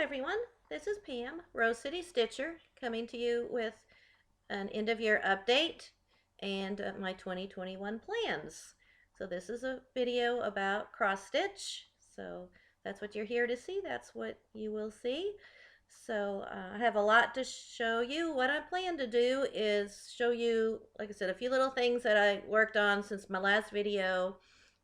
everyone, this is Pam, Rose City Stitcher, coming to you with an end of year update and my 2021 plans. So this is a video about cross stitch. So that's what you're here to see. That's what you will see. So I have a lot to show you. What I plan to do is show you, like I said, a few little things that I worked on since my last video.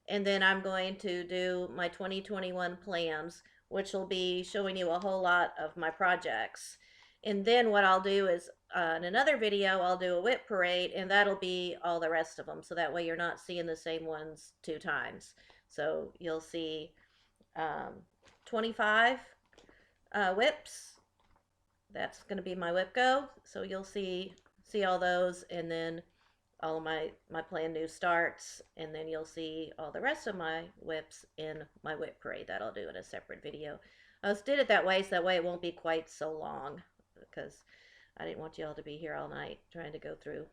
And then I'm going to do my 2021 plans, which will be showing you a whole lot of my projects. And then what I'll do is in another video, I'll do a WIP parade, and that'll be all the rest of them. So that way you're not seeing the same ones 2 times. So you'll see 25 WIPs. That's going to be my WIPGO. So you'll see all those, and then all of my planned new starts, and then you'll see all the rest of my WIPs in my WIP parade that I'll do in a separate video. I just did it that way so that way it won't be quite so long, because I didn't want you all to be here all night trying to go through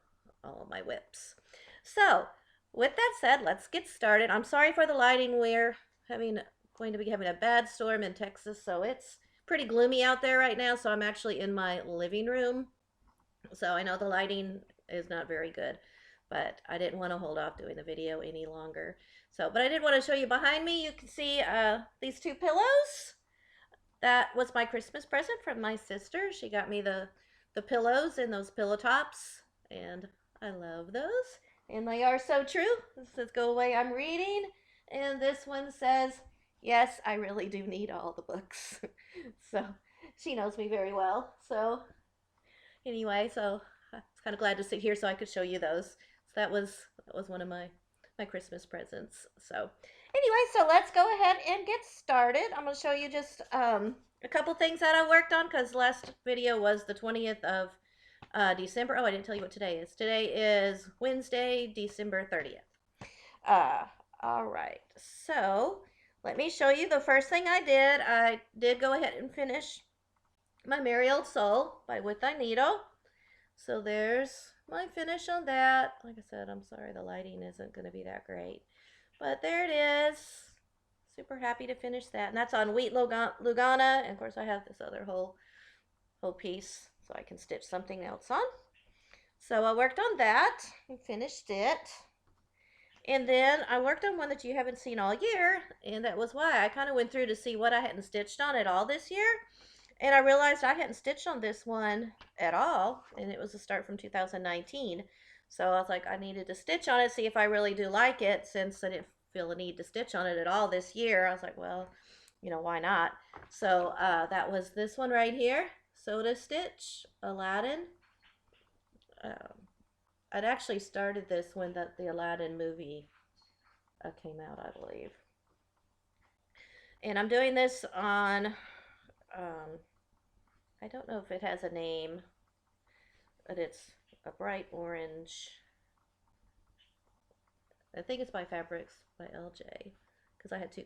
all of my WIPs. So with that said, let's get started. I'm sorry for the lighting. We're going to be having a bad storm in Texas, so it's pretty gloomy out there right now. So I'm actually in my living room, so I know the lighting is not very good, but I didn't want to hold off doing the video any longer. So, but I did want to show you behind me. You can see these 2 pillows. That was my Christmas present from my sister. She got me the pillows and those pillow tops, and I love those. And they are so true. This says, "Go away, I'm reading." And this one says, "Yes, I really do need all the books." So she knows me very well. So anyway, so I was kind of glad to sit here so I could show you those. So that was one of my Christmas presents. So anyway, so let's go ahead and get started. I'm going to show you just a couple things that I worked on, because last video was the 20th of December. Oh, I didn't tell you what today is. Today is Wednesday, December 30th. All right, so let me show you the first thing I did. I did go ahead and finish my Merry Old Soul by With Thy Needle. So there's my finish on that. Like I said, I'm sorry the lighting isn't going to be that great, but there it is. Super happy to finish that, and that's on wheat Lugana. And of course I have this other whole piece so I can stitch something else on. So I worked on that and finished it. And then I worked on one that you haven't seen all year, and that was why I kind of went through to see what I hadn't stitched on at all this year. And I realized I hadn't stitched on this one at all, and it was a start from 2019. So I was like, I needed to stitch on it, see if I really do like it, since I didn't feel the need to stitch on it at all this year. I was like, well, you know, why not? So that was this one right here, Soda Stitch, Aladdin. I'd actually started this when the Aladdin movie came out, I believe. And I'm doing this on... I don't know if it has a name, but it's a bright orange. I think it's by Fabrics by LJ, because I had 2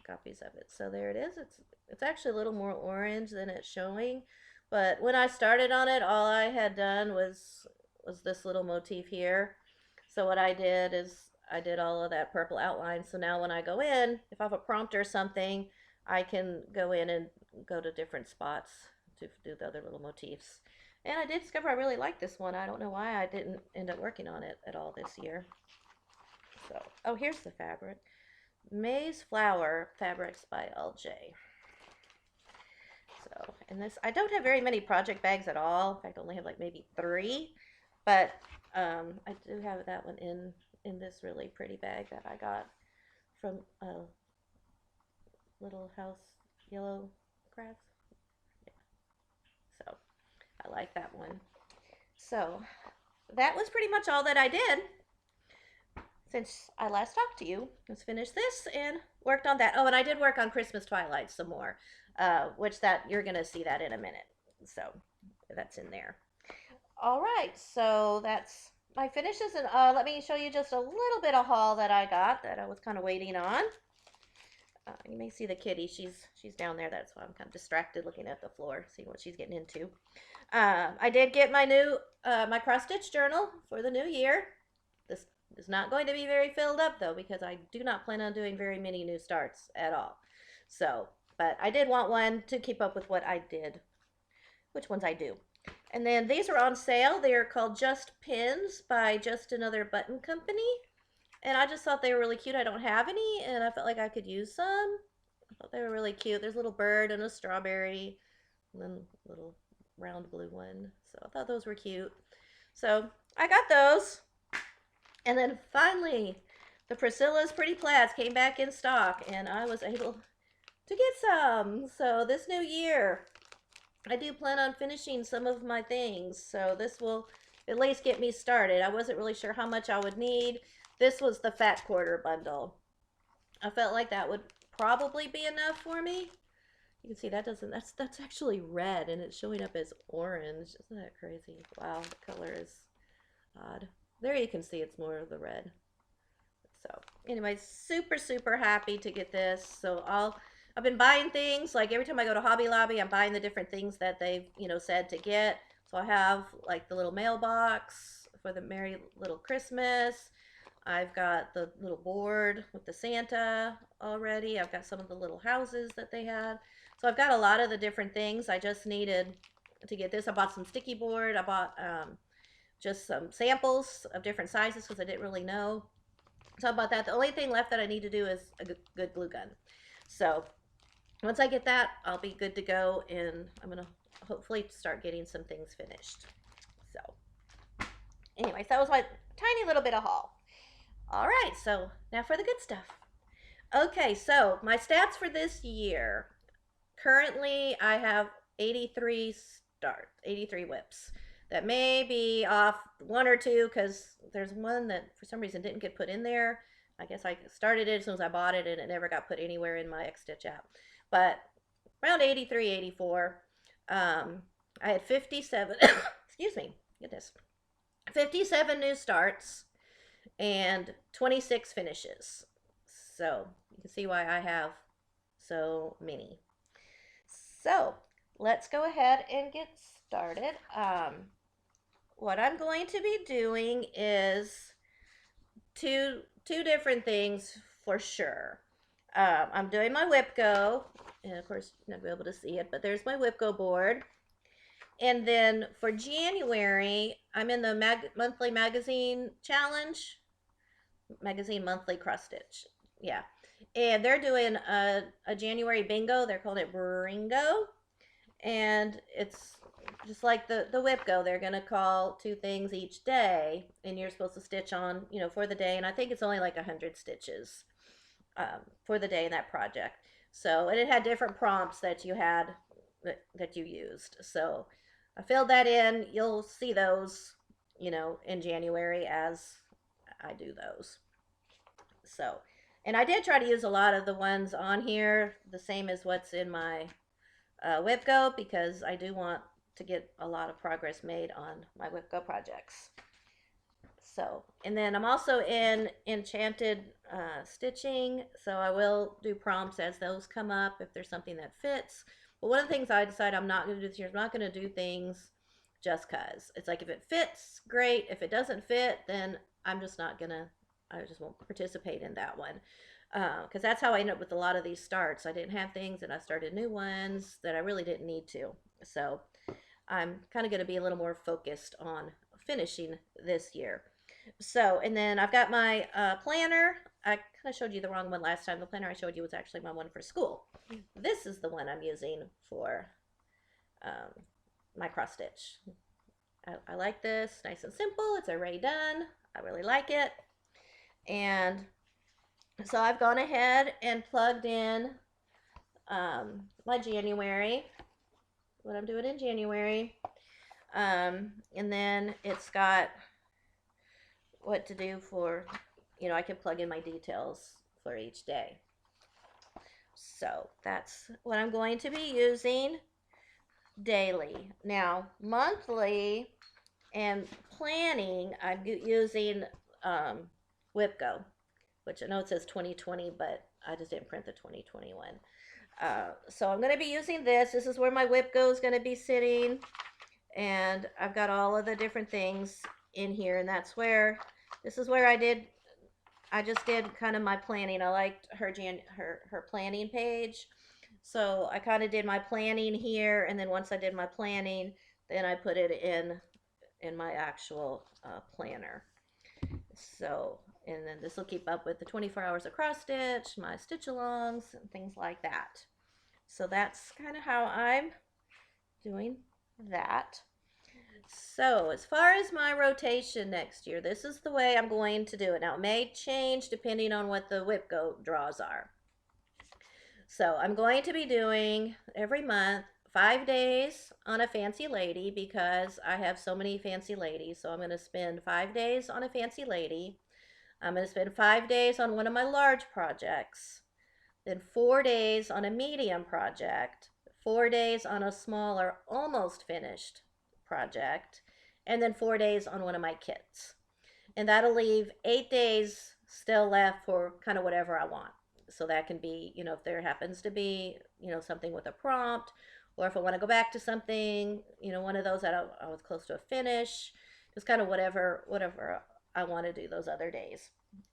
copies of it. So there it is. It's actually a little more orange than it's showing, but when I started on it, all I had done was this little motif here. So what I did is I did all of that purple outline. So now when I go in, if I have a prompt or something, I can go in and go to different spots to do the other little motifs. And I did discover I really like this one. I don't know why I didn't end up working on it at all this year. So, oh, here's the fabric. Maize Flower Fabrics by LJ. So, and this, I don't have very many project bags at all. In fact, I only have like maybe 3. But I do have that one in this really pretty bag that I got from Little House Yellow Crafts. Yeah. So I like that one. So that was pretty much all that I did since I last talked to you. Let's finish this and worked on that. Oh, and I did work on Christmas Twilight some more, which that you're going to see that in a minute. So that's in there. All right, so that's my finishes, and let me show you just a little bit of haul that I got that I was kind of waiting on. You may see the kitty. She's down there. That's why I'm kind of distracted looking at the floor, seeing what she's getting into. I did get my new my cross stitch journal for the new year. This is not going to be very filled up though, because I do not plan on doing very many new starts at all. So But I did want one to keep up with what I did, which ones I do. And then these are on sale. They are called Just Pins by Just Another Button Company. And I just thought they were really cute. I don't have any, and I felt like I could use some. I thought they were really cute. There's a little bird and a strawberry, and then a little round blue one. So I thought those were cute. So I got those. And then finally, the Priscilla's Pretty Plaids came back in stock, and I was able to get some. So this new year, I do plan on finishing some of my things. So this will at least get me started. I wasn't really sure how much I would need. This was the fat quarter bundle. I felt like that would probably be enough for me. You can see that doesn't, that's actually red and it's showing up as orange. Isn't that crazy? Wow, the color is odd. There you can see it's more of the red. So anyway, super, super happy to get this. So I've been buying things, like every time I go to Hobby Lobby, I'm buying the different things that they've, said to get. So I have like the little mailbox for the Merry Little Christmas. I've got the little board with the Santa already. I've got some of the little houses that they had. So I've got a lot of the different things. I just needed to get this. I bought some sticky board. I bought just some samples of different sizes because I didn't really know. So I bought that. The only thing left that I need to do is a good glue gun. So once I get that, I'll be good to go, and I'm going to hopefully start getting some things finished. So anyways, that was my tiny little bit of haul. All right, so now for the good stuff. Okay, so my stats for this year. Currently, I have 83 whips. That may be off one or two because there's one that for some reason didn't get put in there. I guess I started it as soon as I bought it and it never got put anywhere in my Xstitch app. But around 83, 84. I had 57, excuse me, goodness, 57 new starts and 26 finishes. So you can see why I have so many. So let's go ahead and get started. What I'm going to be doing is two different things for sure. I'm doing my WIPGO, and of course you're not going to be able to see it, but there's my WIPGO board. And then for January, I'm in the monthly magazine challenge. Magazine monthly cross stitch. Yeah. And they're doing a January bingo. They're calling it Bringo. And it's just like the WIPGO. They're going to call 2 things each day. And you're supposed to stitch on, for the day. And I think it's only like 100 stitches for the day in that project. So, and it had different prompts that you had, that you used. So I filled that in. You'll see those, in January as I do those. So, and I did try to use a lot of the ones on here, the same as what's in my WIPGO, because I do want to get a lot of progress made on my WIPGO projects. So, and then I'm also in Enchanted Stitching, so I will do prompts as those come up if there's something that fits. But one of the things I decided I'm not going to do this year is I'm not going to do things just because. It's like if it fits, great. If it doesn't fit, then I'm just not going to, I just won't participate in that one. Because that's how I ended up with a lot of these starts. I didn't have things and I started new ones that I really didn't need to. So I'm kind of going to be a little more focused on finishing this year. So, and then I've got my planner. I kind of showed you the wrong one last time. The planner I showed you was actually my one for school. This is the one I'm using for my cross stitch. I like this, nice and simple. It's already done. I really like it. And so I've gone ahead and plugged in my January, what I'm doing in January. And then it's got what to do for, I can plug in my details for each day. So that's what I'm going to be using daily. Now, monthly and planning, I'm using WIPGO, which I know it says 2020, but I just didn't print the 2021. So I'm going to be using this. This is where my WIPGO is going to be sitting. And I've got all of the different things in here. And this is where I just did kind of my planning. I liked her planning page. So I kind of did my planning here, and then once I did my planning, then I put it in my actual planner. So, and then this will keep up with the 24 hours of cross stitch, my stitch alongs, and things like that. So that's kind of how I'm doing that. So as far as my rotation next year, this is the way I'm going to do it. Now it may change depending on what the WIPGO draws are. So I'm going to be doing every month 5 days on a fancy lady because I have so many fancy ladies. So I'm going to spend 5 days on a fancy lady. I'm going to spend 5 days on one of my large projects, then 4 days on a medium project, 4 days on a smaller, almost finished project, and then 4 days on one of my kits. And that'll leave 8 days still left for kind of whatever I want. So that can be, if there happens to be, something with a prompt, or if I want to go back to something, one of those that I was close to a finish, just kind of whatever I want to do those other days.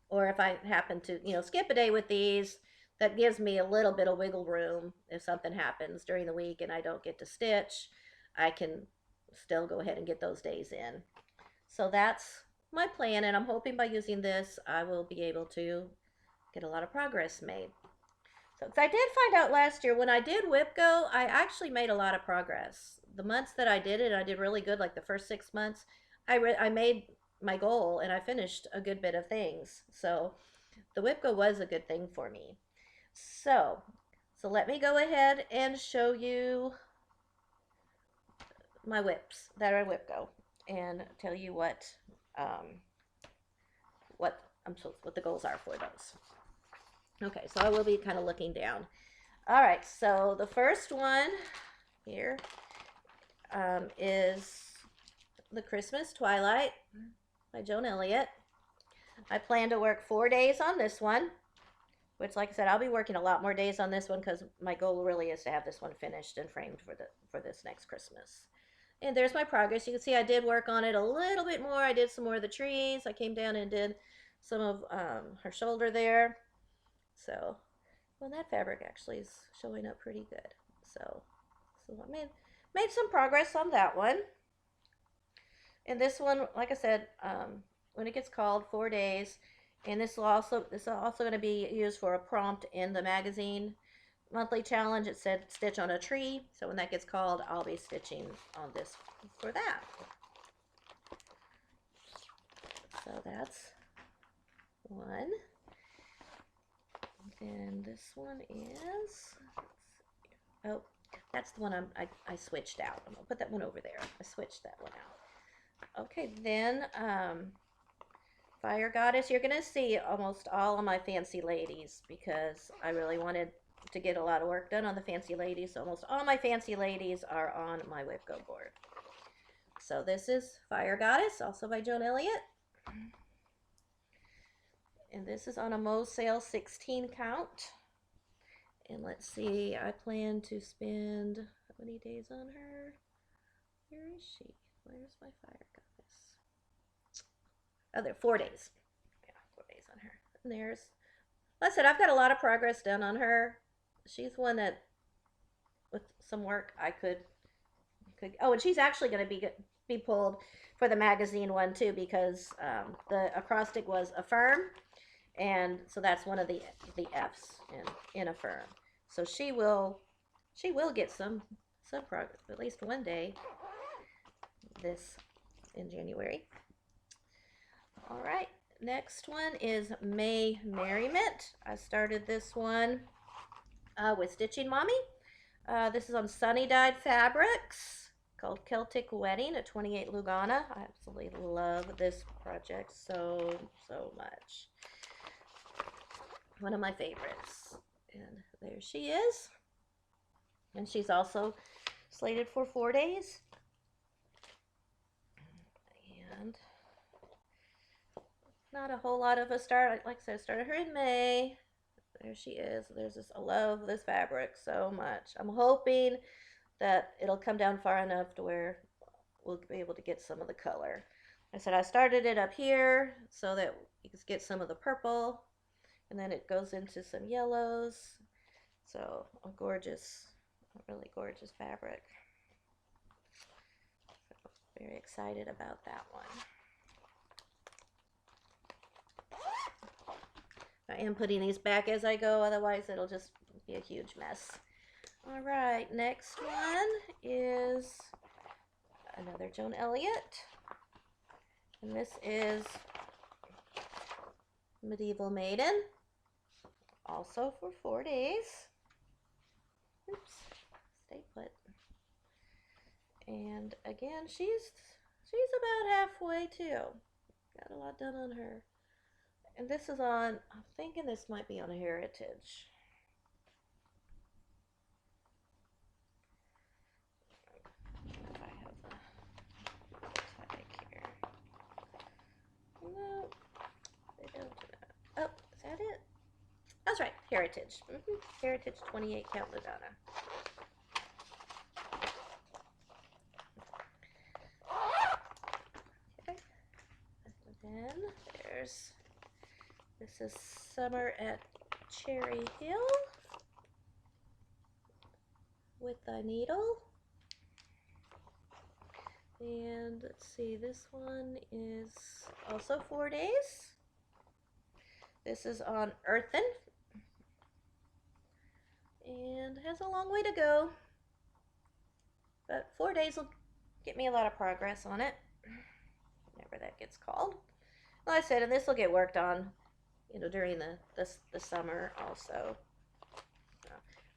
Or if I happen to, skip a day with these, that gives me a little bit of wiggle room if something happens during the week and I don't get to stitch, I can still go ahead and get those days in. So that's my plan, and I'm hoping by using this I will be able to get a lot of progress made. So I did find out last year when I did WIPGO, I actually made a lot of progress. The months that I did it, I did really good. Like the first 6 months, I made my goal and I finished a good bit of things. So the WIPGO was a good thing for me. So let me go ahead and show you my WIPs that are WIPGO and tell you what the goals are for those. Okay, so I will be kind of looking down. All right, so the first one here is the Christmas Twilight by Joan Elliott. I plan to work 4 days on this one, which, like I said, I'll be working a lot more days on this one because my goal really is to have this one finished and framed for this next Christmas. And there's my progress. You can see I did work on it a little bit more. I did some more of the trees. I came down and did some of her shoulder there. So, well, that fabric actually is showing up pretty good. So I made some progress on that one. And this one, like I said, when it gets called, 4 days, and this is also going to be used for a prompt in the magazine monthly challenge. It said stitch on a tree, so when that gets called, I'll be stitching on this for that. So that's one. And this one is, oh, that's the one I switched out. I'm gonna put that one over there. I switched that one out. Okay, then Fire Goddess. You're gonna see almost all of my fancy ladies because I really wanted to get a lot of work done on the fancy ladies. So almost all my fancy ladies are on my WIPGO board. So this is Fire Goddess, also by Joan Elliott. And this is on a Mo's Sale 16 count. And let's see, I plan to spend how many days on her? Where is she? Where's my Fire Goddess? Oh, there, 4 days. Yeah, 4 days on her. And there's, like I said, I've got a lot of progress done on her. She's one that, with some work, I could. Oh, and she's actually going to be pulled for the magazine one too because the acrostic was affirm, and so that's one of the F's in affirm. So she will get some progress, at least one day this in January. All right, next one is May Merriment. I started this one with Stitching Mommy. This is on Sunny Dyed Fabrics called Celtic Wedding at 28 Lugana. I absolutely love this project so much. One of my favorites. And there she is. And she's also slated for 4 days. And not a whole lot of a start. Like I said, I started her in May. There she is. There's this. I love this fabric so much. I'm hoping that it'll come down far enough to where we'll be able to get some of the color. I said I started it up here so that you can get some of the purple, and then it goes into some yellows. So a really gorgeous fabric. So, very excited about that one. I am putting these back as I go, otherwise it'll just be a huge mess. All right, next one is another Joan Elliott. And this is Medieval Maiden, also for 4 days. Oops, stay put. And again, she's about halfway too. Got a lot done on her. And this is on, I'm thinking this might be on Heritage. I have the tag here. No, they don't do that. Oh, is that it? That's right, Heritage. Heritage 28 count Lugana. Okay. And then this is Summer at Cherry Hill with the needle. And let's see, this one is also 4 days. This is on Earthen. And has a long way to go. But 4 days will get me a lot of progress on it. Whatever that gets called. Like I said, and this will get worked on, during the summer also.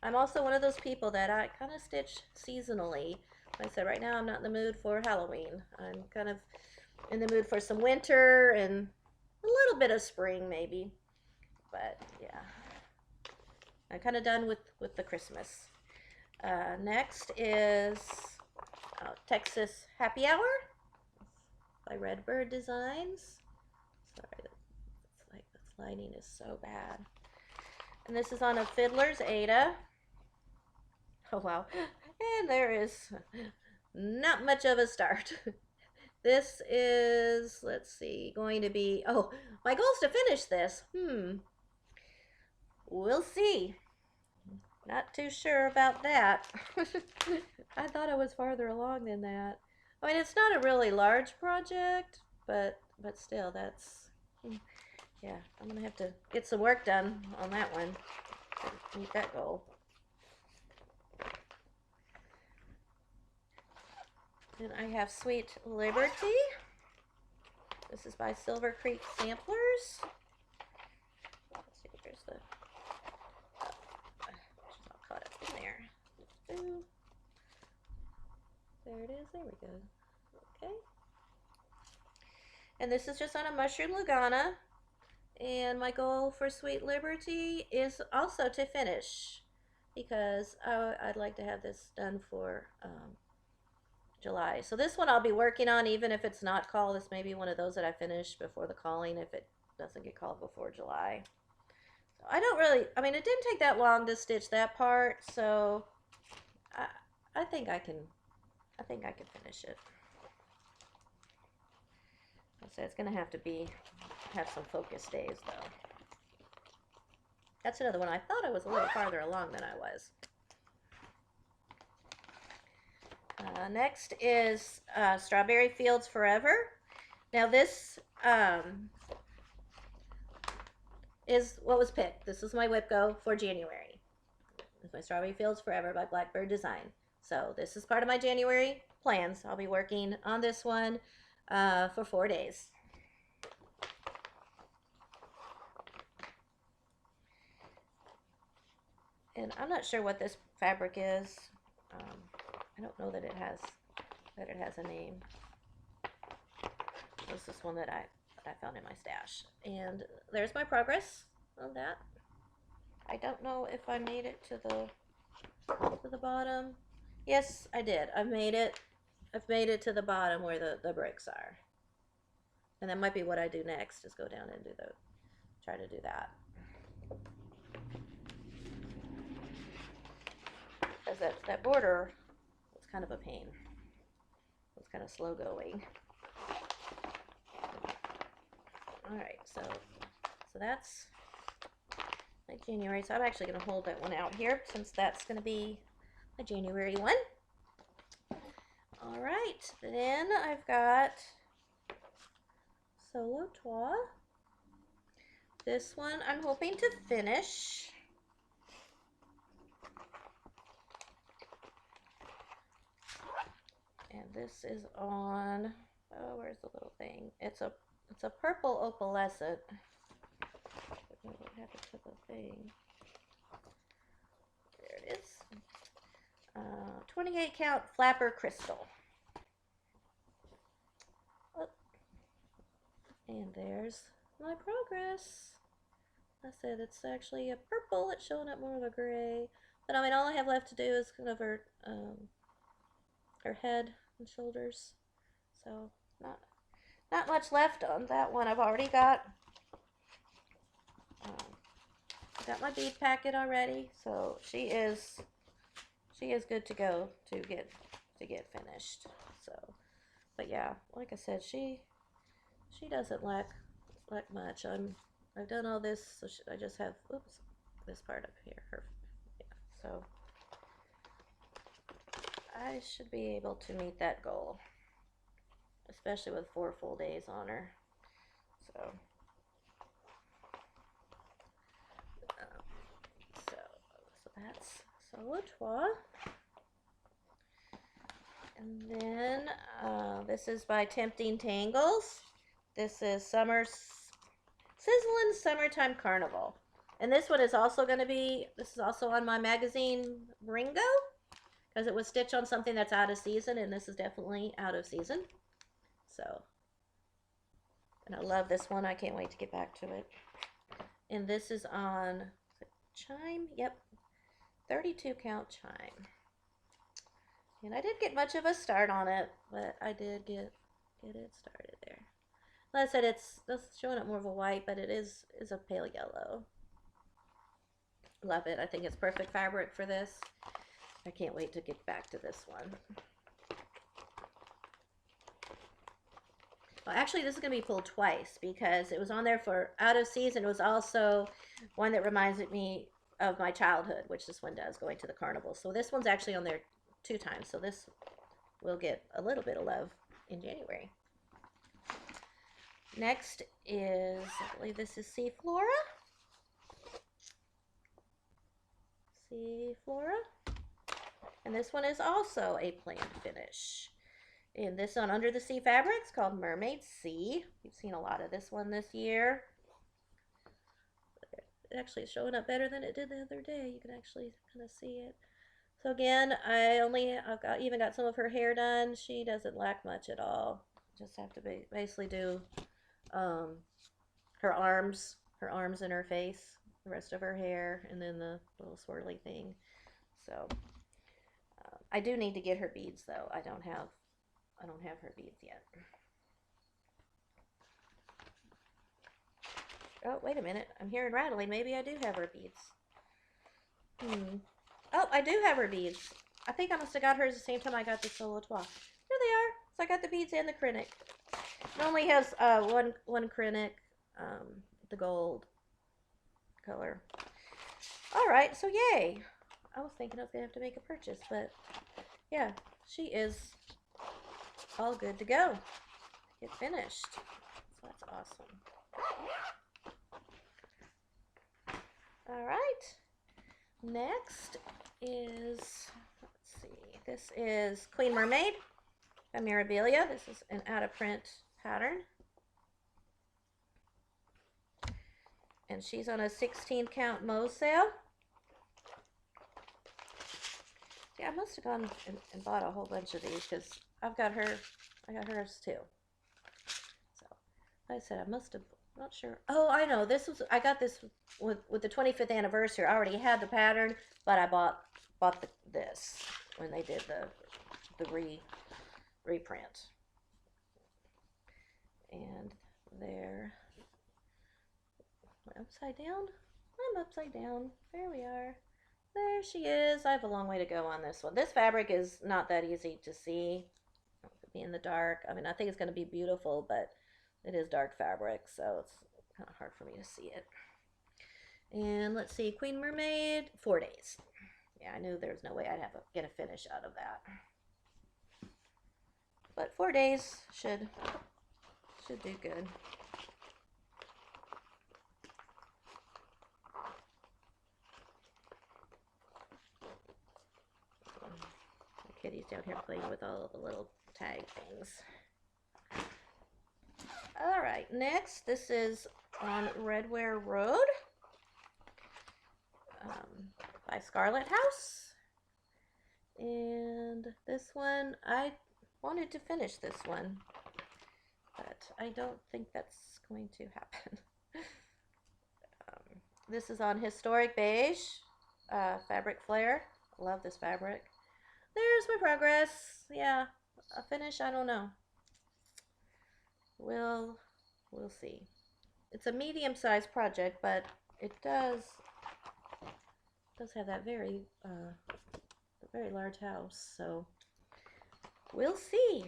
I'm also one of those people that I kind of stitch seasonally. Like I said, right now I'm not in the mood for Halloween. I'm kind of in the mood for some winter and a little bit of spring maybe. But yeah, I'm kind of done with the Christmas. Next is Texas Happy Hour by Redbird Designs. Sorry, this lighting is so bad. And this is on a Fiddler's Ada. Oh wow. And there is not much of a start. This is, let's see, going to be, oh, my goal is to finish this. We'll see. Not too sure about that. I thought I was farther along than that. I mean, it's not a really large project, but still, that's, yeah, I'm going to have to get some work done on that one to meet that goal. And I have Sweet Liberty. This is by Silver Creek Samplers. Let's see, where's the, she's all caught up in there. Ooh. There it is, there we go. Okay. And this is just on a mushroom Lugana. And my goal for Sweet Liberty is also to finish, because I'd like to have this done for July. So this one I'll be working on, even if it's not called. This may be one of those that I finish before the calling if it doesn't get called before July. So I don't really, I mean, it didn't take that long to stitch that part, so I think I can finish it. So it's gonna have to have some focus days though. That's another one. I thought I was a little farther along than I was. Next is Strawberry Fields Forever. Now this is what was picked. This is my WIPGO for January. It's my Strawberry Fields Forever by Blackbird Design. So this is part of my January plans. I'll be working on this one for 4 days. And I'm not sure what this fabric is. I don't know that it has a name. This is one that I found in my stash. And there's my progress on that. I don't know if I made it to the bottom. Yes, I did. I've made it to the bottom where the bricks are. And that might be what I do next, is go down and try to do that. Because that border was kind of a pain. It was kind of slow going. All right, so that's my January. So I'm actually going to hold that one out here since that's going to be my January one. All right, then I've got Solo Toi. This one I'm hoping to finish. And this is on, oh, where's the little thing? It's a purple opalescent. What happened to the thing? There it is. 28 count flapper crystal. Oh. And there's my progress. I said it's actually a purple. It's showing up more of a gray. But I mean, all I have left to do is kind of her head and shoulders. So not much left on that one. I've already got my bead packet already, so she is good to go to get finished. So, but yeah, like I said, she doesn't lack much. I've done all this, so I just have this part up here. Yeah, so I should be able to meet that goal, especially with 4 full days on her. So that's Solo Toi. And then this is by Tempting Tangles. This is Sizzling Summertime Carnival. And this one is also going to be, this is also on my magazine Ringo, because it was stitched on something that's out of season, and this is definitely out of season. So, and I love this one. I can't wait to get back to it. And this is on Chime. Yep, 32 count Chime. And I didn't get much of a start on it, but I did get it started there. Like I said, it's showing up more of a white, but it is a pale yellow. Love it. I think it's perfect fabric for this. I can't wait to get back to this one. Well, actually, this is going to be pulled twice because it was on there for out of season. It was also one that reminded me of my childhood, which this one does, going to the carnival. So this one's actually on there 2 times. So this will get a little bit of love in January. Next is, I believe this is Sea Flora. Sea Flora. And this one is also a planned finish. And this on Under the Sea Fabrics called Mermaid Sea. We've seen a lot of this one this year. It actually is showing up better than it did the other day. You can actually kind of see it. So again, I've even got some of her hair done. She doesn't lack much at all. Just have to basically do her arms and her face, the rest of her hair, and then the little swirly thing. So I do need to get her beads though. I don't have her beads yet. Oh, wait a minute. I'm hearing rattling. Maybe I do have her beads. Oh, I do have her beads. I think I must have got hers the same time I got the Solo Toi. Here they are. So I got the beads and the Cricut. It only has one Cricut, the gold color. All right, so yay. I was thinking I was going to have to make a purchase, but yeah, she is all good to go. Get finished. So that's awesome. All right. Next is, let's see, this is Queen Mermaid by Mirabilia. This is an out of print pattern. And she's on a 16 count Mo sale. Yeah, I must have gone and bought a whole bunch of these because I got hers too. So, like I said, I must have, not sure. Oh, I know. I got this with the 25th anniversary. I already had the pattern, but I bought this when they did the reprint. And there, upside down. I'm upside down. There we are. There she is. I have a long way to go on this one. This fabric is not that easy to see. It could be in the dark. I mean, I think it's going to be beautiful, but it is dark fabric, so it's kind of hard for me to see it. And let's see, Queen Mermaid, 4 days. Yeah, I knew there was no way I'd have to get a finish out of that. But 4 days should do good. The kitty's down here playing with all the little tag things. Alright, next, this is on Redware Road by Scarlet House. And this one, I wanted to finish this one, but I don't think that's going to happen. This is on Historic Beige fabric flare. I love this fabric. There's my progress. Yeah, a finish, I don't know. We'll see. It's a medium-sized project, but it does have that very large house, so we'll see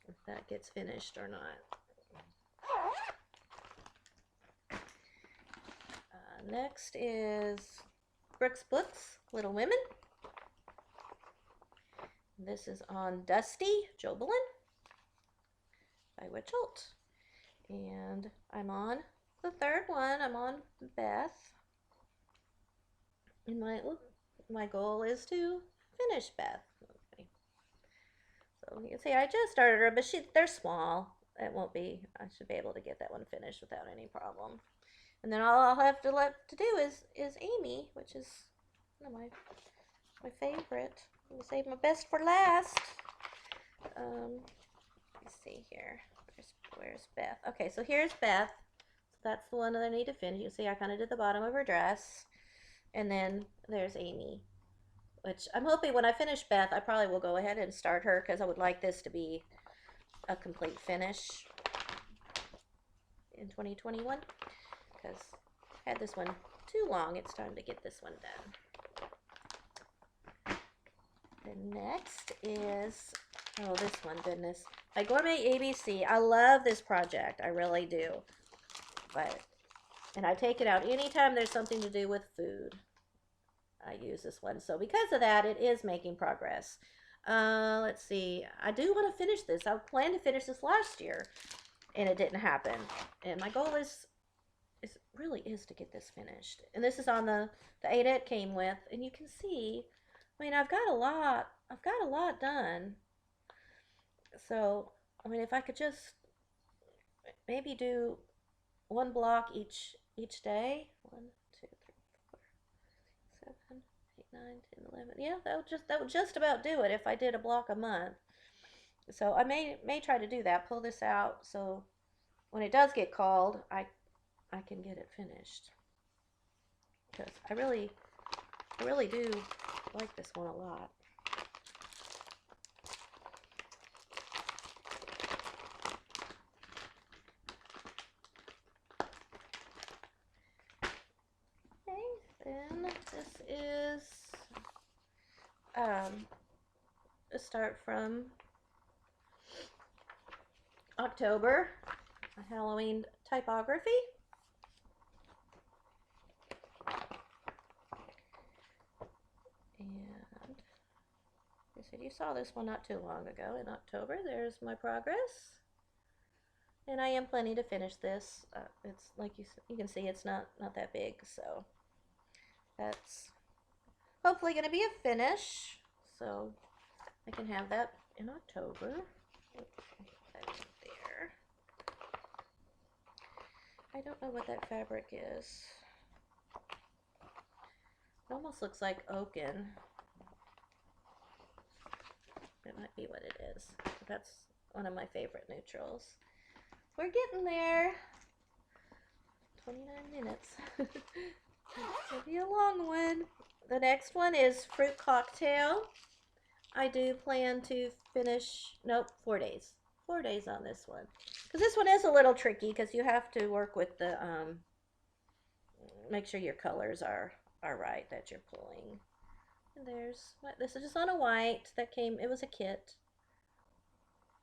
if that gets finished or not. Next is Brooks Books, Little Women. This is on Dusty Jobelin by Witchelt. And I'm on the third one. I'm on Beth. And my goal is to finish Beth. Okay. So you can see I just started her, but they're small. It won't be, I should be able to get that one finished without any problem. And then all I'll have to do is Amy, which is one of my favorite. I'm gonna save my best for last. Let's see here. Where's Beth? Okay, so here's Beth. So that's the one that I need to finish. You see I kind of did the bottom of her dress. And then there's Amy, which I'm hoping when I finish Beth, I probably will go ahead and start her because I would like this to be a complete finish in 2021. Because I had this one too long. It's time to get this one done. The next is, oh, this one, goodness. By Gourmet ABC. I love this project. I really do. And I take it out anytime there's something to do with food. I use this one. So because of that, it is making progress. Let's see. I do want to finish this. I planned to finish this last year, and it didn't happen. And my goal really is to get this finished. And this is on the 8 it came with, and you can see, I mean, I've got a lot done. So, I mean, if I could just maybe do one block each day. 1, 2, 3, 4, 7, 8, 9, 10, 11. Yeah, that would just about do it if I did a block a month. So I may try to do that, pull this out, so when it does get called, I can get it finished. Because I really do like this one a lot. Then this is a start from October, a Halloween typography. And you said you saw this one not too long ago in October. There's my progress. And I am planning to finish this. It's like you can see, it's not that big, so that's hopefully going to be a finish, so I can have that in October. That in there. I don't know what that fabric is. It almost looks like oaken. It might be what it is. That's one of my favorite neutrals. We're getting there. 29 minutes. It'll be a long one. The next one is Fruit Cocktail. I do plan to finish, nope, 4 days. 4 days on this one. Because this one is a little tricky because you have to work with the, make sure your colors are right that you're pulling. And this is just on a white that came, it was a kit.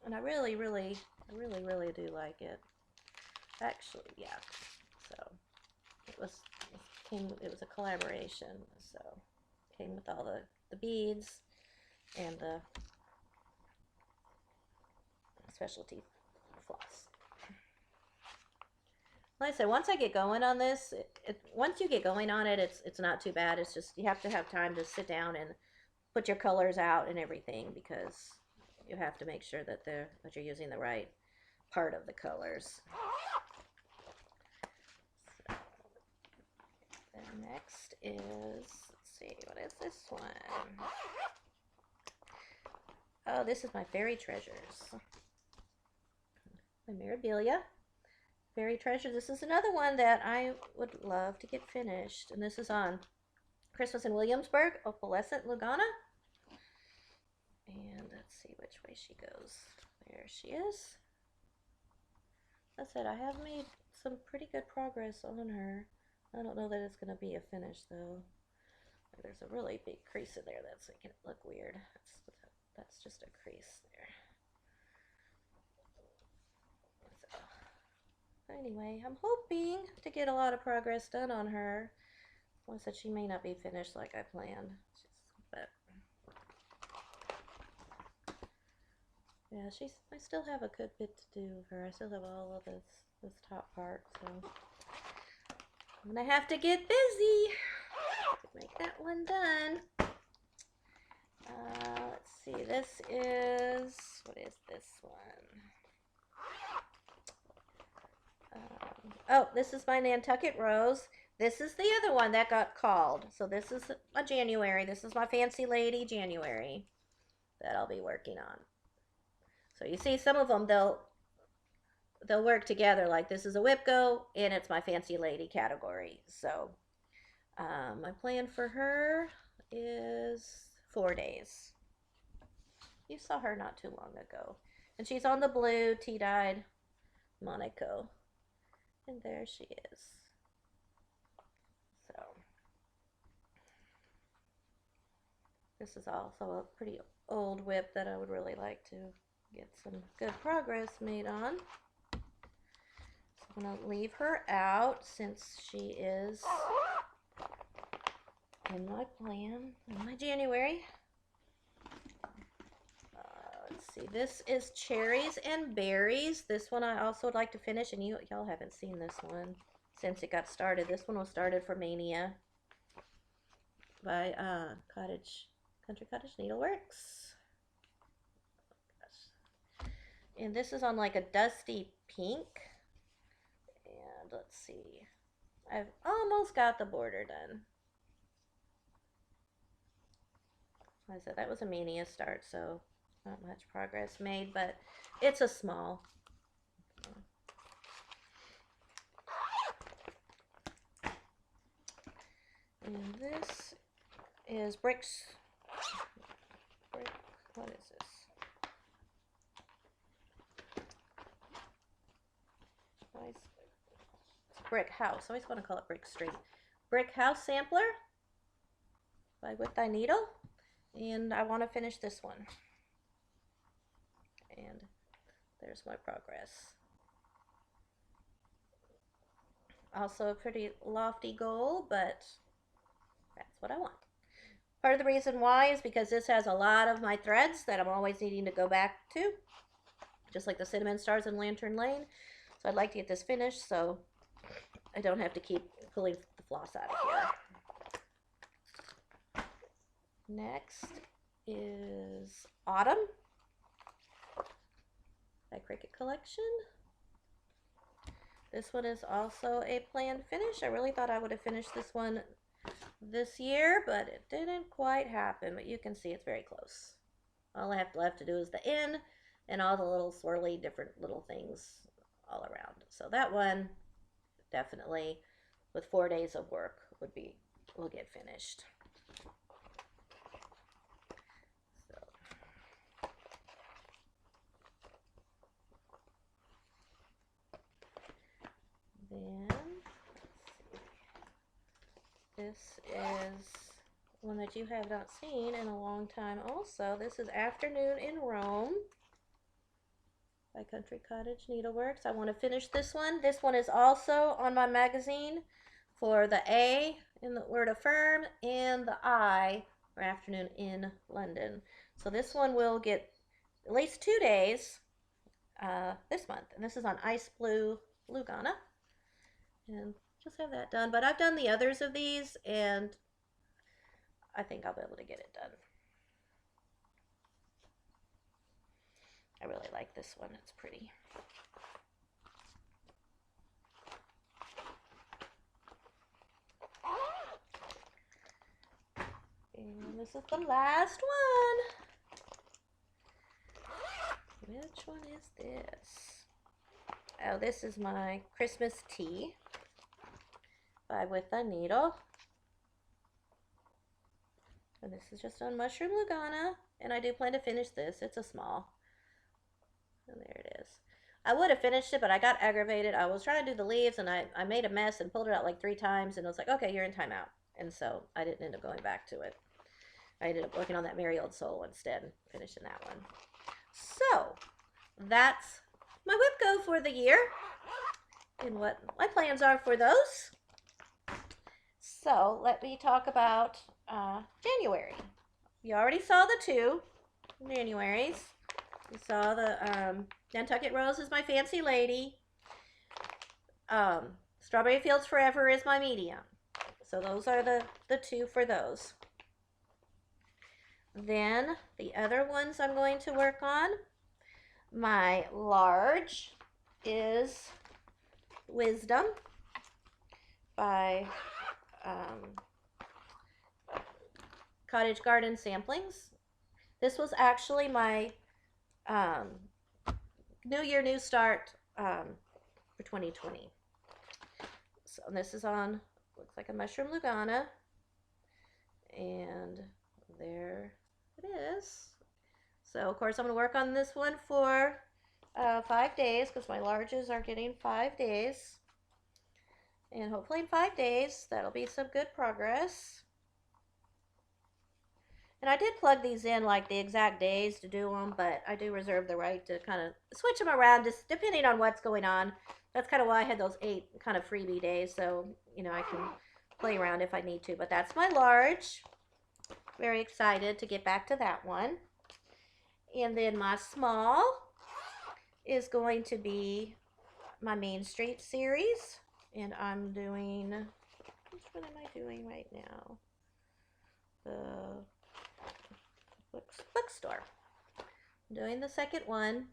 And I really do like it. Actually, yeah. So, it was it was a collaboration, so it came with all the beads and the specialty floss. Like I said, once I get going on this, once you get going on it, it's not too bad. It's just you have to have time to sit down and put your colors out and everything, because you have to make sure that you're using the right part of the colors. So, then next is, let's see, what is this one? Oh, this is my fairy treasures. My Mirabilia fairy treasures. This is another one that I would love to get finished, and this is on Christmas in Williamsburg, Opalescent Lugana. And let's see which way she goes. There she is. That's it. I have made some pretty good progress on her. I don't know that it's going to be a finish, though. There's a really big crease in there that's making it look weird. That's just a crease there. So, anyway, I'm hoping to get a lot of progress done on her. Like I said, she may not be finished like I planned. But yeah, I still have a good bit to do with her. I still have all of this top part, so I'm gonna have to get busy to make that one done. Let's see, what is this one? Oh, this is my Nantucket Rose. This is the other one that got called. So this is a January. This is my Fancy Lady January that I'll be working on. So you see, some of them, they'll work together. Like this is a WIPGO, and it's my Fancy Lady category. So my plan for her is 4 days. You saw her not too long ago. And she's on the blue tea-dyed Monaco. And there she is. So this is also a pretty old WIP that I would really like to get some good progress made on. So I'm going to leave her out since she is in my plan, in my January. Let's see, this is Cherries and Berries. This one I also would like to finish, and y'all haven't seen this one since it got started. This one was started for Mania by Country Cottage Needleworks. And this is on like a dusty pink. And let's see, I've almost got the border done. Like I said, that was a Mania start, so not much progress made, but it's a small. And this is what is this? Brick House. I always want to call it Brick Street. Brick House Sampler by With Thy Needle. And I want to finish this one. And there's my progress. Also a pretty lofty goal, but that's what I want. Part of the reason why is because this has a lot of my threads that I'm always needing to go back to, just like the Cinnamon Stars and Lantern Lane. So I'd like to get this finished so I don't have to keep pulling the floss out of here. Next is Autumn by Cricut Collection. This one is also a planned finish. I really thought I would have finished this one this year, but it didn't quite happen. But you can see it's very close. All I have left to do is the end and all the little swirly different little things all around. So that one definitely, with 4 days of work, will get finished. So then this is one that you have not seen in a long time also. This is Afternoon in Rome by Country Cottage Needleworks. I want to finish this one. This one is also on my magazine for the A in the word affirm and the I for afternoon in London. So this one will get at least 2 days this month. And this is on Ice Blue Lugana. And just have that done. But I've done the others of these, and I think I'll be able to get it done. I really like this one. It's pretty. And this is the last one. Which one is this? Oh, this is my Christmas tea by With a Needle. And this is just on Mushroom Lugana. And I do plan to finish this. It's a small. And there it is. I would have finished it, but I got aggravated. I was trying to do the leaves, and I made a mess and pulled it out like 3 times. And I was like, okay, you're in timeout. And so I didn't end up going back to it. I ended up working on that Merry Old Soul instead, finishing that one. So that's my WIPGO for the year and what my plans are for those. So let me talk about January. You already saw the 2 Januaries. You saw the Nantucket Rose is my Fancy Lady. Strawberry Fields Forever is my medium. So those are the 2 for those. Then the other ones I'm going to work on. My large is Wisdom by Cottage Garden Samplings. This was actually my New Year, New Start for 2020. So this is on, looks like a Mushroom Lugana. And there it is. So, of course, I'm going to work on this one for 5 days because my larges are getting 5 days. And hopefully in 5 days, that'll be some good progress. And I did plug these in like the exact days to do them, but I do reserve the right to kind of switch them around just depending on what's going on. That's kind of why I had those 8 kind of freebie days, so, you know, I can play around if I need to. But that's my large. Very excited to get back to that one. And then my small is going to be my Main Street series. And I'm doing, which one am I doing right now? The bookstore. I'm doing the second one,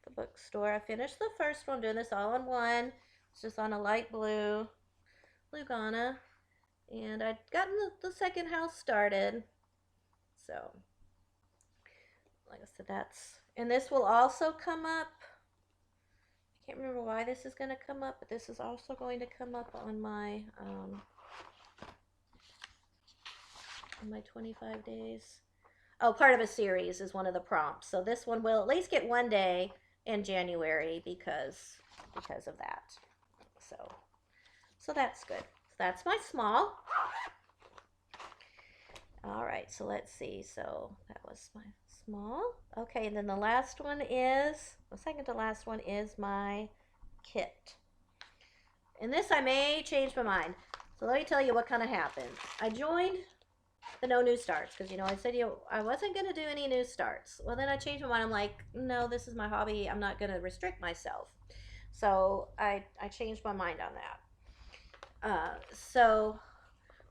the bookstore. I finished the first one, doing this all in one. It's just on a light blue Lugana. And I'd gotten the second house started. So, like I said, that's, and this will also come up. I can't remember why this is going to come up, but this is also going to come up on my 25 days. Oh, part of a series is one of the prompts. So this one will at least get 1 day in January because of that. So that's good. So that's my small. All right, so let's see. So that was my small. Okay, and then the last one is, the second to last one is my kit. And this I may change my mind. So let me tell you what kind of happened. I joined the no new starts because, you know, I said I wasn't going to do any new starts. Well, then I changed my mind. I'm like, no, this is my hobby. I'm not going to restrict myself. So I changed my mind on that.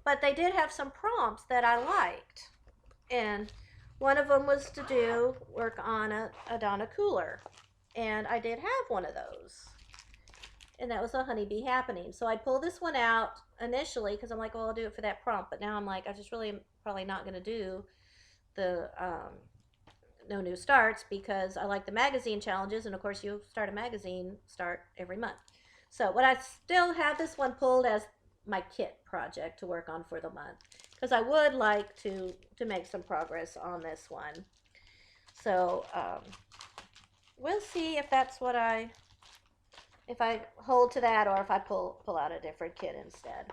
But they did have some prompts that I liked. And one of them was to do work on a Donna cooler. And I did have one of those. And that was a honeybee happening. So I pulled this one out initially because I'm like, well, I'll do it for that prompt. But now I'm like, I just really am probably not going to do the no new starts because I like the magazine challenges. And of course, you start a magazine start every month. So, but I still have this one pulled as my kit project to work on for the month because I would like to make some progress on this one. So we'll see if that's what if I hold to that or if I pull out a different kit instead.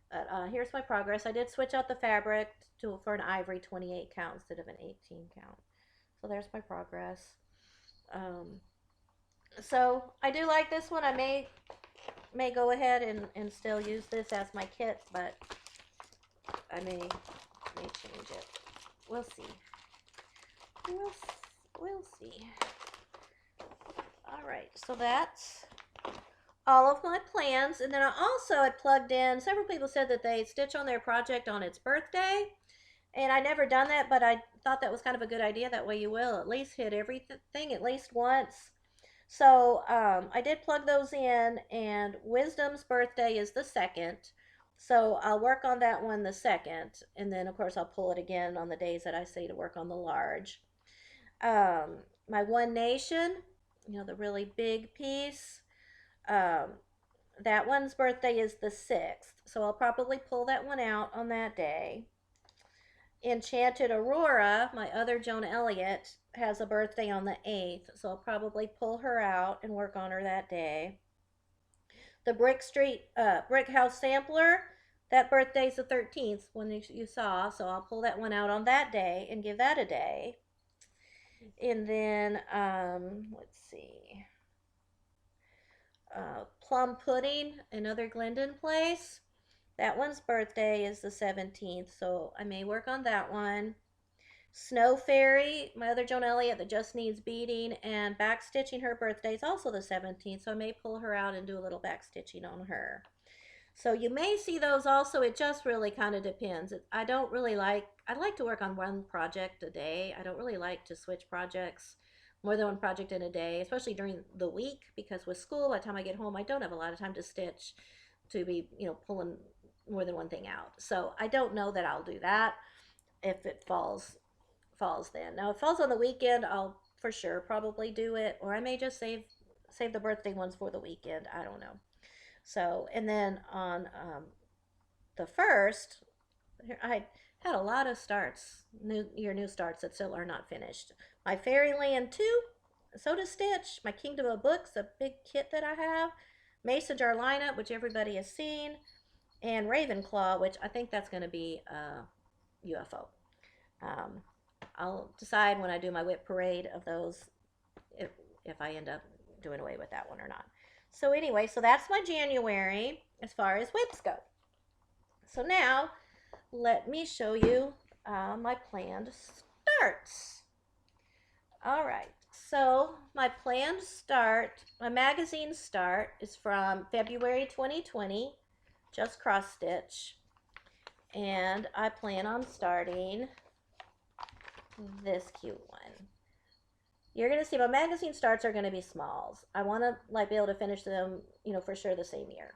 But here's my progress. I did switch out the fabric for an ivory 28 count instead of an 18 count. So there's my progress. So I do like this one. I may go ahead and still use this as my kit, but I may change it. We'll see. We'll, we'll see. All right, so that's all of my plans. And then I plugged in, several people said that they stitch on their project on its birthday. And I never done that, but I thought that was kind of a good idea. That way you will at least hit everything at least once. So I did plug those in, and Wisdom's birthday is the 2nd. So I'll work on that one the 2nd. And then, of course, I'll pull it again on the days that I say to work on the large. My One Nation, the really big piece, um, that one's birthday is the 6th. So I'll probably pull that one out on that day. Enchanted Aurora, my other Joan Elliott, has a birthday on the 8th, so I'll probably pull her out and work on her that day. The Brick House Sampler, that birthday's the 13th, when you saw, so I'll pull that one out on that day and give that a day. And then, let's see, Plum Pudding, another Glendon place. That one's birthday is the 17th, so I may work on that one. Snow Fairy, my other Joan Elliott that just needs beading and back stitching, her birthday is also the 17th, so I may pull her out and do a little back stitching on her. So you may see those also. It just really kind of depends. I like to work on one project a day. I don't really like to switch projects more than one project in a day, especially during the week, because with school, by the time I get home, I don't have a lot of time to stitch to be, pulling more than one thing out. So I don't know that I'll do that if it falls then. Now, if it falls on the weekend, I'll for sure probably do it, or I may just save the birthday ones for the weekend. I don't know. So, and then on the 1st, I had a lot of starts, new starts that still are not finished. My Fairyland 2, Soda Stitch, my Kingdom of Books, a big kit that I have, Mason Jar lineup, which everybody has seen, and Ravenclaw, which I think that's going to be a UFO. I'll decide when I do my whip parade of those if I end up doing away with that one or not. So anyway, so that's my January as far as whips go. So now let me show you my planned starts. All right, so my planned start, my magazine start is from February 2020, just cross stitch, and I plan on starting this cute one. You're going to see my magazine starts are going to be smalls. I want to be able to finish them, for sure the same year.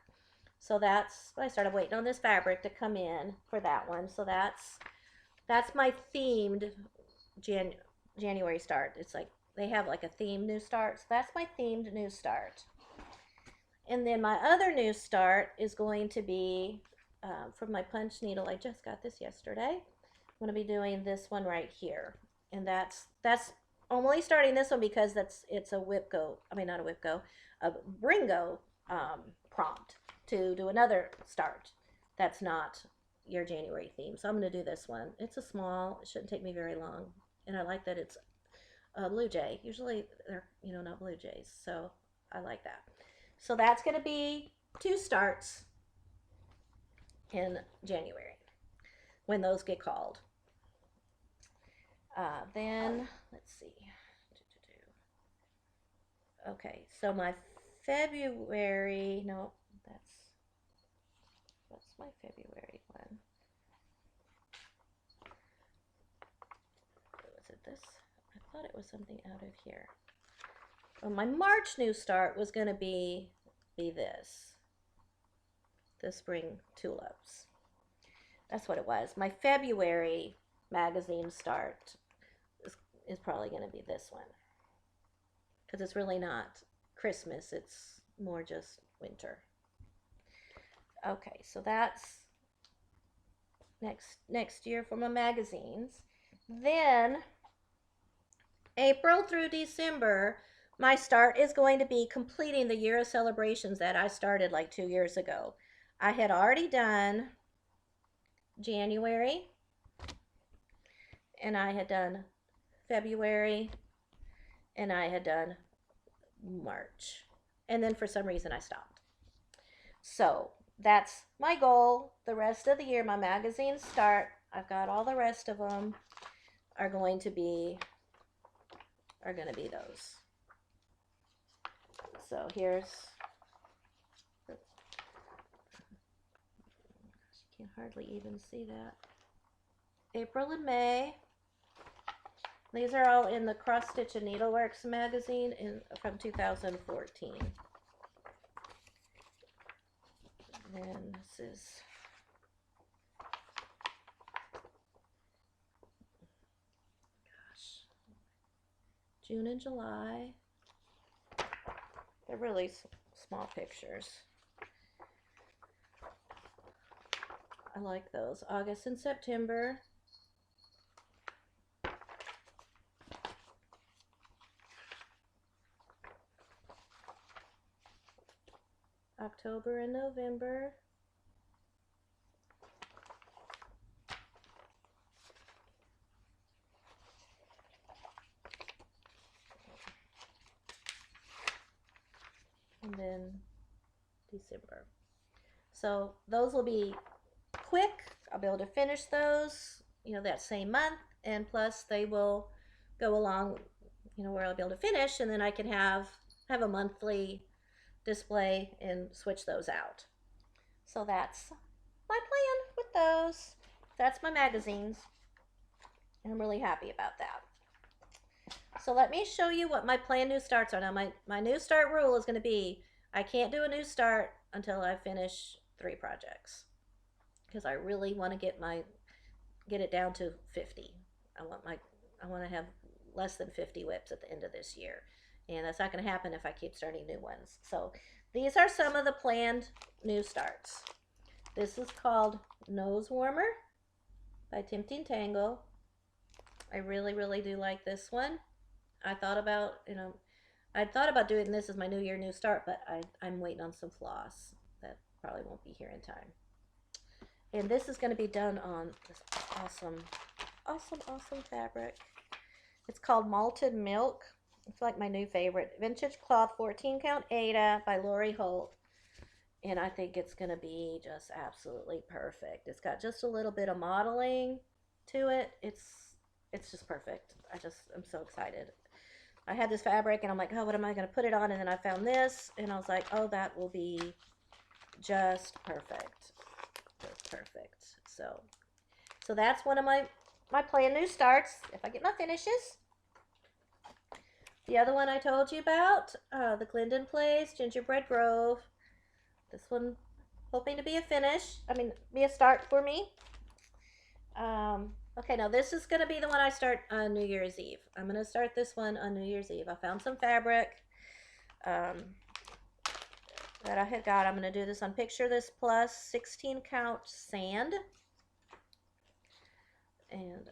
So that's I started waiting on this fabric to come in for that one. So that's my themed January start. It's like they have like a themed new start. So that's my themed new start. And then my other new start is going to be from my punch needle. I just got this yesterday. I'm going to be doing this one right here. And that's I'm only starting this one because it's a WIPGO, not a WIPGO, a Bringo prompt to do another start that's not your January theme. So I'm going to do this one. It's a small, it shouldn't take me very long. And I like that it's a blue jay. Usually they're, not blue jays. So I like that. So that's going to be 2 starts in January when those get called. Then, let's see. Okay, so my February, no, what's my February one? Was it this? I thought it was something out of here. Well, my March new start was going to be this. The spring tulips. That's what it was. My February magazine start is probably going to be this one. Because it's really not Christmas. It's more just winter. Okay, so that's next year for my magazines. Then April through December, my start is going to be completing the year of celebrations that I started like 2 years ago. I had already done January, and I had done February, and I had done March. And then for some reason I stopped. So that's my goal. The rest of the year, my magazines start. I've got all the rest of them are going to be those. So here's, you can hardly even see that. April and May. These are all in the Cross Stitch and Needleworks magazine from 2014. And this is June and July. They're really small pictures. I like those. August and September. October and November. And then December. So those will be quick. I'll be able to finish those, that same month. And plus they will go along, where I'll be able to finish, and then I can have a monthly display and switch those out. So that's my plan with those. That's my magazines. And I'm really happy about that. So let me show you what my planned new starts are. Now my new start rule is going to be I can't do a new start until I finish 3 projects. Because I really want to get it down to 50. I want to have less than 50 WIPs at the end of this year. And that's not going to happen if I keep starting new ones. So these are some of the planned new starts. This is called Nose Warmer by Tempting Tangle. I really, really do like this one. I thought about, doing this as my New Year, New Start, but I'm waiting on some floss. That probably won't be here in time. And this is going to be done on this awesome, awesome, awesome fabric. It's called Malted Milk. It's like my new favorite. Vintage Cloth 14 Count Ada by Lori Holt. And I think it's going to be just absolutely perfect. It's got just a little bit of modeling to it. It's just perfect. I'm so excited. I had this fabric and I'm like, oh, what am I going to put it on? And then I found this and I was like, oh, that will be just perfect. Just perfect. So that's one of my planned new starts if I get my finishes. The other one I told you about, the Glendon Place Gingerbread Grove. This one hoping to be a finish. Be a start for me. Okay, now this is going to be the one I start on New Year's Eve. I'm going to start this one on New Year's Eve. I found some fabric that I had got. I'm going to do this on Picture This Plus 16 Count Sand. And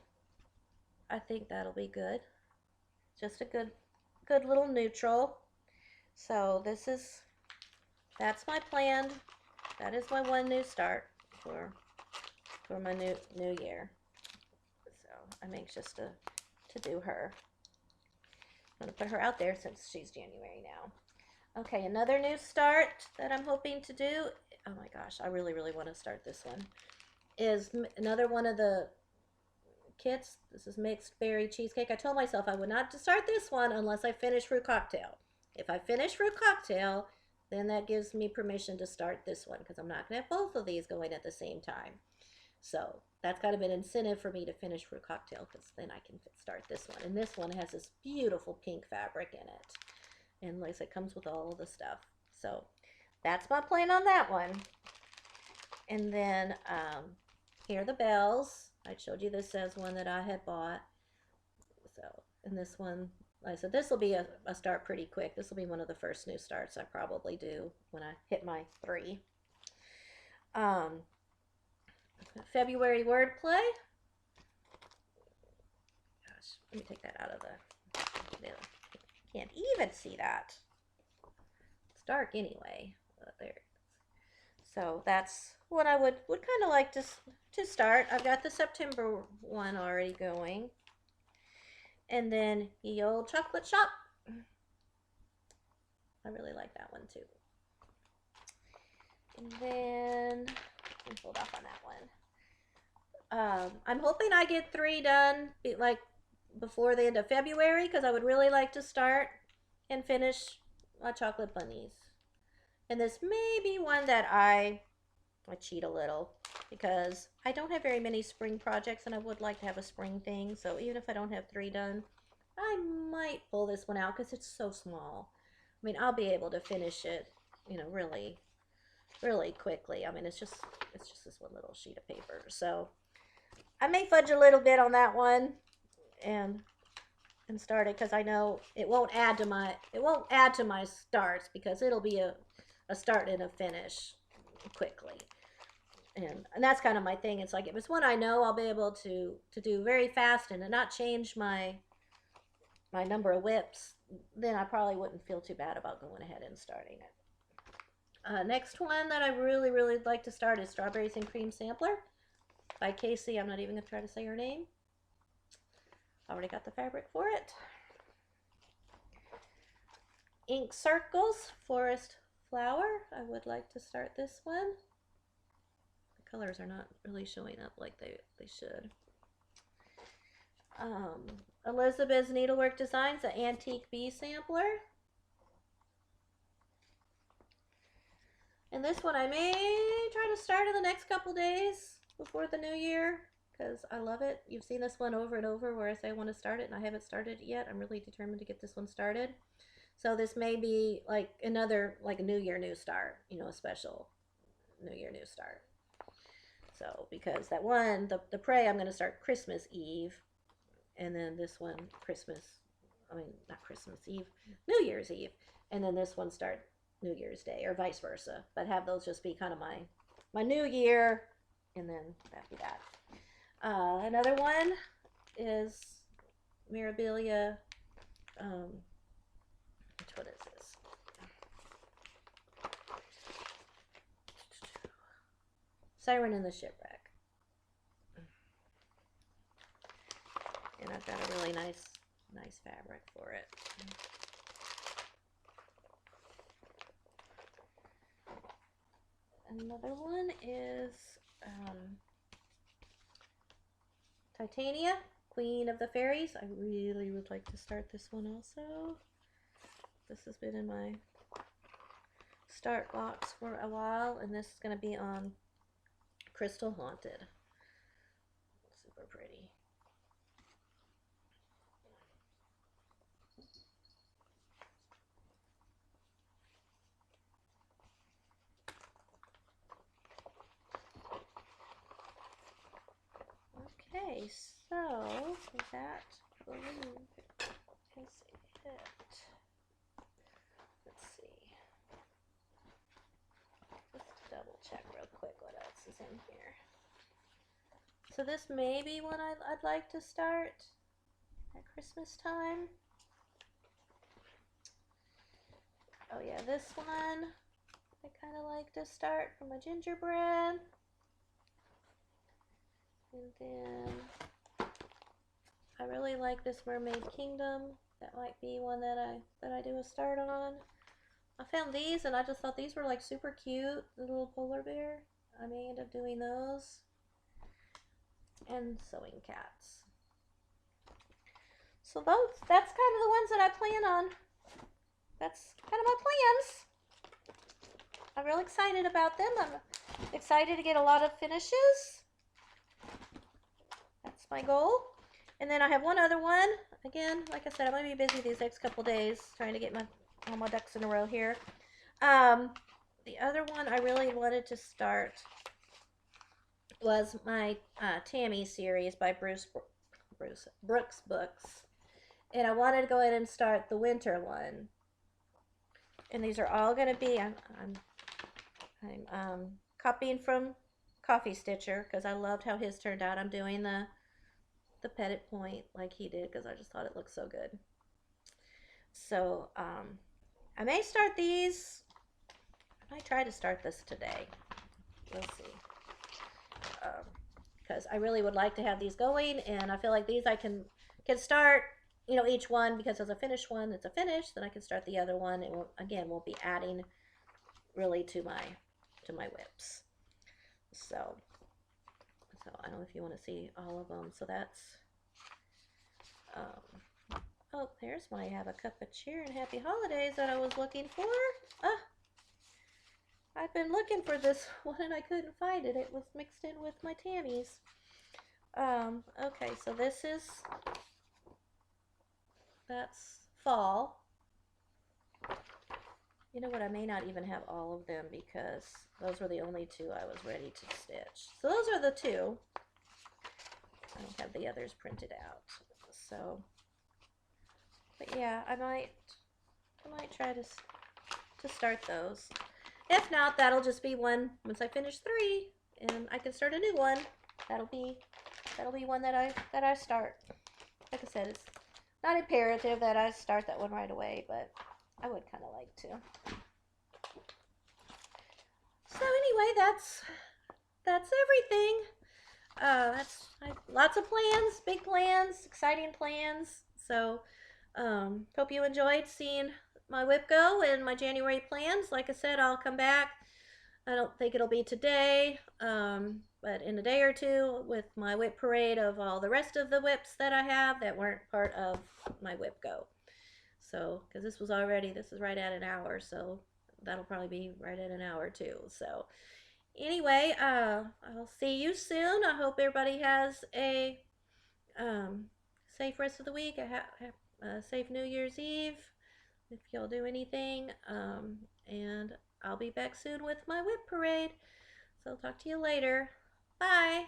I think that'll be good. Just a good little neutral. So that's my plan. That is my one new start for my new year. So I'm anxious to do her. I'm going to put her out there since she's January now. Okay, another new start that I'm hoping to do, oh my gosh, I really, really want to start this one, is another one of the kits. This is Mixed Berry Cheesecake. I told myself I would not start this one unless I finish Fruit Cocktail. If I finish Fruit Cocktail, then that gives me permission to start this one because I'm not going to have both of these going at the same time. So that's kind of an incentive for me to finish Fruit Cocktail because then I can start this one. And this one has this beautiful pink fabric in it. And like I said, it comes with all of the stuff. So that's my plan on that one. And then Hear the Bells. I showed you this as one that I had bought. So, and this one, like I said, this will be a start pretty quick. This will be one of the first new starts I probably do when I hit my 3. February Wordplay. Gosh, let me take that out of the, can't even see that. It's dark anyway. There. So that's what I would kind of like to start. I've got the September one already going. And then Ye Old Chocolate Shop. I really like that one too. And then let me hold off on that one. I'm hoping I get 3 done like before the end of February, because I would really like to start and finish my chocolate bunnies. And this may be one that I cheat a little, because I don't have very many spring projects and I would like to have a spring thing. So even if I don't have 3 done, I might pull this one out because it's so small. I mean, I'll be able to finish it, you know, really, really quickly. I mean, it's just this one little sheet of paper. So I may fudge a little bit on that one and start it, because I know it won't add to my starts, because it'll be a start and a finish quickly. And that's kind of my thing. It's like, if it's one I know I'll be able to do very fast and to not change my number of whips, then I probably wouldn't feel too bad about going ahead and starting it. Next one that I really, really like to start is Strawberries and Cream Sampler by Casey. I'm not even going to try to say her name. I already got the fabric for it. Ink Circles, Forest Flower. I would like to start this one. The colors are not really showing up like they should. Elizabeth's Needlework Designs, the Antique Bee Sampler. And this one I may try to start in the next couple days before the new year, because I love it. You've seen this one over and over where I say I want to start it and I haven't started it yet. I'm really determined to get this one started. So this may be like another, like a New Year, New Start, you know, a special New Year, New Start. So, because that one, the Prey, I'm going to start Christmas Eve. And then this one, not Christmas Eve, New Year's Eve. And then this one start New Year's Day, or vice versa. But have those just be kind of my new year, and then that'd be that. Another one is Mirabilia, which one is this? Siren in the Shipwreck. And I've got a really nice fabric for it. Another one is Titania, Queen of the Fairies. I really would like to start this one also. This has been in my start box for a while, and this is going to be on Crystal Haunted. Super pretty. Okay, so that is it. Let's see. Just double check real quick what else is in here. So this may be one I'd like to start at Christmas time. Oh yeah, this one I kind of like to start for my gingerbread. And then I really like this Mermaid Kingdom. That might be one that I do a start on. I found these and I just thought these were like super cute. The little polar bear. I may end up doing those. And sewing cats. So that's kind of the ones that I plan on. That's kind of my plans. I'm real excited about them. I'm excited to get a lot of finishes. That's my goal. And then I have one other one. Again, like I said, I'm going to be busy these next couple days trying to get all my ducks in a row here. The other one I really wanted to start was my Tammy series by Brooks Books. And I wanted to go ahead and start the winter one. And these are all going to be, I'm copying from Coffee Stitcher because I loved how his turned out. I'm doing the pettit point like he did because I just thought it looked so good. So I may start these. I might try to start this today. We'll see. Because I really would like to have these going, and I feel like these I can start, you know, each one, because as a finished one, it's a finish, then I can start the other one. It will, again, won't be adding really to my whips. So I don't know if you want to see all of them. So that's, oh, there's my Have a Cup of Cheer and Happy Holidays that I was looking for. Ah, I've been looking for this one and I couldn't find it. It was mixed in with my Tammy's. Okay, so that's fall. You know what, I may not even have all of them because those were the only two I was ready to stitch. So those are the two. I don't have the others printed out. So, but yeah, I might try to start those. If not, that'll just be one once I finish 3 and I can start a new one. That'll be one that I start. Like I said, it's not imperative that I start that one right away, but I would kind of like to. So anyway, that's everything. Lots of plans, big plans, exciting plans. So hope you enjoyed seeing my WIPGO and my January plans. Like I said, I'll come back. I don't think it'll be today, but in a day or two with my whip parade of all the rest of the whips that I have that weren't part of my WIPGO. So, because this is right at an hour, so that'll probably be right at an hour too. So, anyway, I'll see you soon. I hope everybody has a safe rest of the week. A safe New Year's Eve if y'all do anything. And I'll be back soon with my whip parade. So talk to you later. Bye.